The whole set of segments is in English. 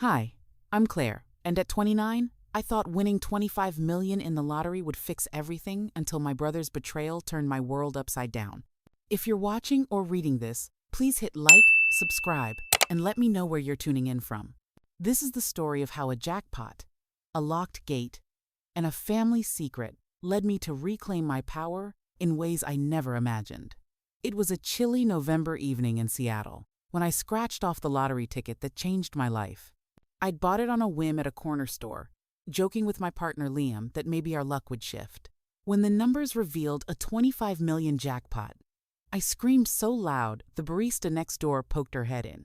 Hi, I'm Claire, and at 29, I thought winning 25 million in the lottery would fix everything until my brother's betrayal turned my world upside down. If you're watching or reading this, please hit like, subscribe, and let me know where you're tuning in from. This is the story of how a jackpot, a locked gate, and a family secret led me to reclaim my power in ways I never imagined. It was a chilly November evening in Seattle when I scratched off the lottery ticket that changed my life. I'd bought it on a whim at a corner store, joking with my partner Liam that maybe our luck would shift. When the numbers revealed a 25 million jackpot, I screamed so loud the barista next door poked her head in.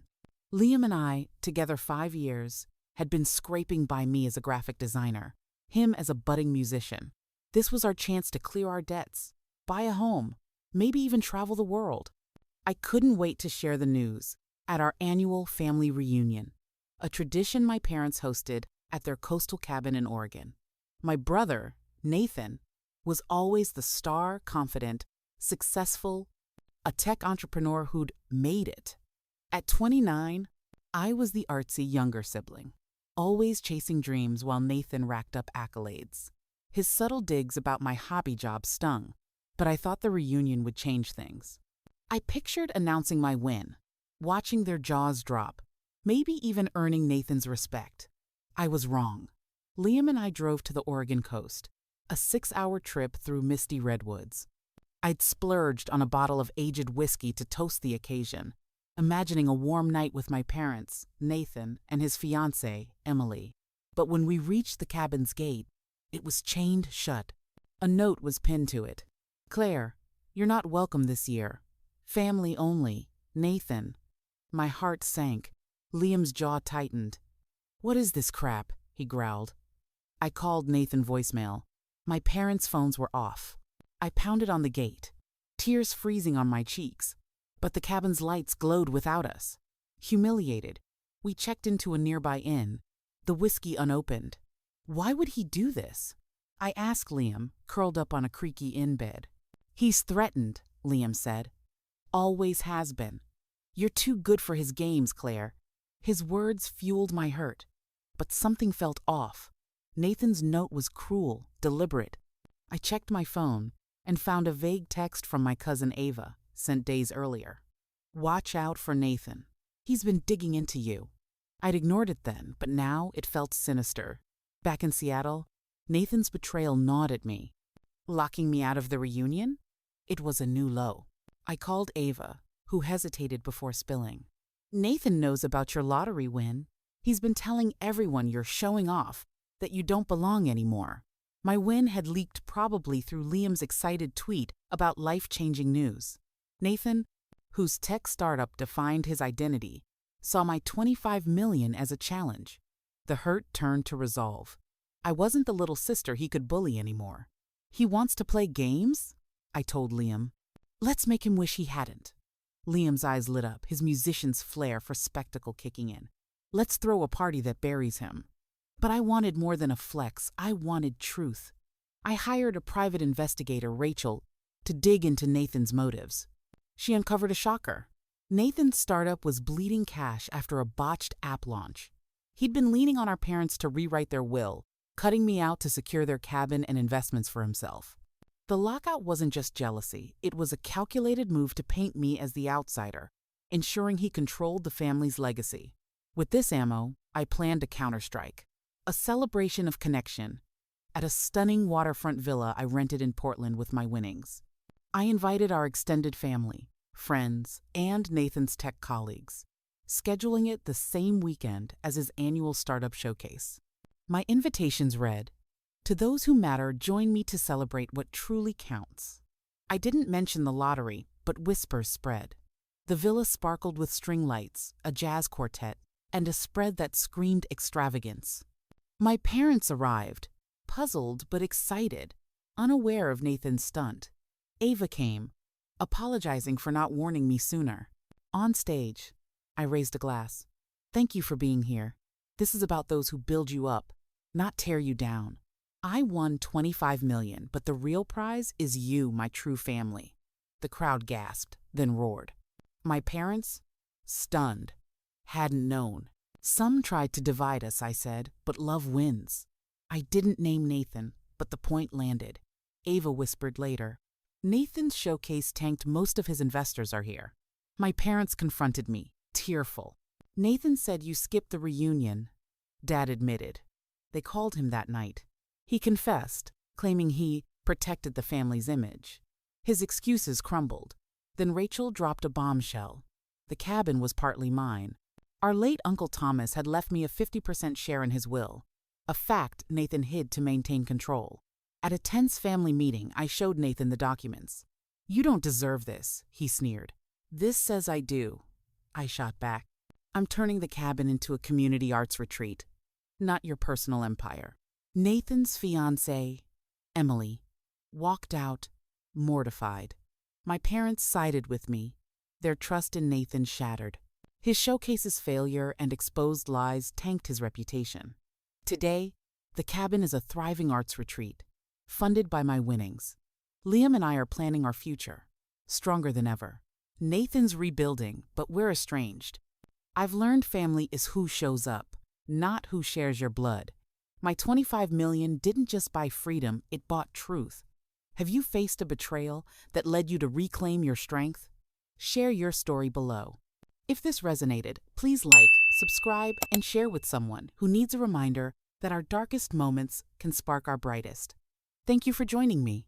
Liam and I, together 5 years, had been scraping by me as a graphic designer, him as a budding musician. This was our chance to clear our debts, buy a home, maybe even travel the world. I couldn't wait to share the news at our annual family reunion, a tradition my parents hosted at their coastal cabin in Oregon. My brother, Nathan, was always the star, confident, successful, a tech entrepreneur who'd made it. At 29, I was the artsy younger sibling, always chasing dreams while Nathan racked up accolades. His subtle digs about my hobby job stung, but I thought the reunion would change things. I pictured announcing my win, watching their jaws drop, maybe even earning Nathan's respect. I was wrong. Liam and I drove to the Oregon coast, a 6-hour trip through misty redwoods. I'd splurged on a bottle of aged whiskey to toast the occasion, imagining a warm night with my parents, Nathan, and his fiancée, Emily. But when we reached the cabin's gate, it was chained shut. A note was pinned to it. "Claire, you're not welcome this year. Family only. Nathan." My heart sank. Liam's jaw tightened. "What is this crap?" he growled. I called Nathan voicemail. My parents' phones were off. I pounded on the gate, tears freezing on my cheeks. But the cabin's lights glowed without us. Humiliated, we checked into a nearby inn, the whiskey unopened. Why would he do this? I asked Liam, curled up on a creaky inn bed. "He's threatened," Liam said. "Always has been. You're too good for his games, Claire." His words fueled my hurt, but something felt off. Nathan's note was cruel, deliberate. I checked my phone and found a vague text from my cousin Ava, sent days earlier. "Watch out for Nathan. He's been digging into you." I'd ignored it then, but now it felt sinister. Back in Seattle, Nathan's betrayal gnawed at me. Locking me out of the reunion? It was a new low. I called Ava, who hesitated before spilling. "Nathan knows about your lottery win. He's been telling everyone you're showing off, that you don't belong anymore." My win had leaked probably through Liam's excited tweet about life-changing news. Nathan, whose tech startup defined his identity, saw my 25 million as a challenge. The hurt turned to resolve. I wasn't the little sister he could bully anymore. "He wants to play games?" I told Liam. "Let's make him wish he hadn't." Liam's eyes lit up, his musician's flair for spectacle kicking in. "Let's throw a party that buries him." But I wanted more than a flex. I wanted truth. I hired a private investigator, Rachel, to dig into Nathan's motives. She uncovered a shocker. Nathan's startup was bleeding cash after a botched app launch. He'd been leaning on our parents to rewrite their will, cutting me out to secure their cabin and investments for himself. The lockout wasn't just jealousy. It was a calculated move to paint me as the outsider, ensuring he controlled the family's legacy. With this ammo, I planned a counterstrike. A celebration of connection at a stunning waterfront villa I rented in Portland with my winnings. I invited our extended family, friends, and Nathan's tech colleagues, scheduling it the same weekend as his annual startup showcase. My invitations read, "To those who matter, join me to celebrate what truly counts." I didn't mention the lottery, but whispers spread. The villa sparkled with string lights, a jazz quartet, and a spread that screamed extravagance. My parents arrived, puzzled but excited, unaware of Nathan's stunt. Ava came, apologizing for not warning me sooner. On stage, I raised a glass. "Thank you for being here. This is about those who build you up, not tear you down." I won 25 million, but the real prize is you, my true family. The crowd gasped, then roared. My parents, stunned, hadn't known. Some tried to divide us, I said, but love wins. I didn't name Nathan, but the point landed. Ava whispered later. Nathan's showcase tanked. Most of his investors are here. My parents confronted me, tearful. Nathan said you skipped the reunion. Dad admitted. They called him that night. He confessed, claiming he protected the family's image. His excuses crumbled. Then Rachel dropped a bombshell. The cabin was partly mine. Our late Uncle Thomas had left me a 50% share in his will, a fact Nathan hid to maintain control. At a tense family meeting, I showed Nathan the documents. You don't deserve this, he sneered. This says I do, I shot back. I'm turning the cabin into a community arts retreat, not your personal empire. Nathan's fiancée, Emily, walked out, mortified. My parents sided with me, their trust in Nathan shattered. His showcase's failure and exposed lies tanked his reputation. Today, the cabin is a thriving arts retreat, funded by my winnings. Liam and I are planning our future, stronger than ever. Nathan's rebuilding, but we're estranged. I've learned family is who shows up, not who shares your blood. My $25 million didn't just buy freedom, it bought truth. Have you faced a betrayal that led you to reclaim your strength? Share your story below. If this resonated, please like, subscribe, and share with someone who needs a reminder that our darkest moments can spark our brightest. Thank you for joining me.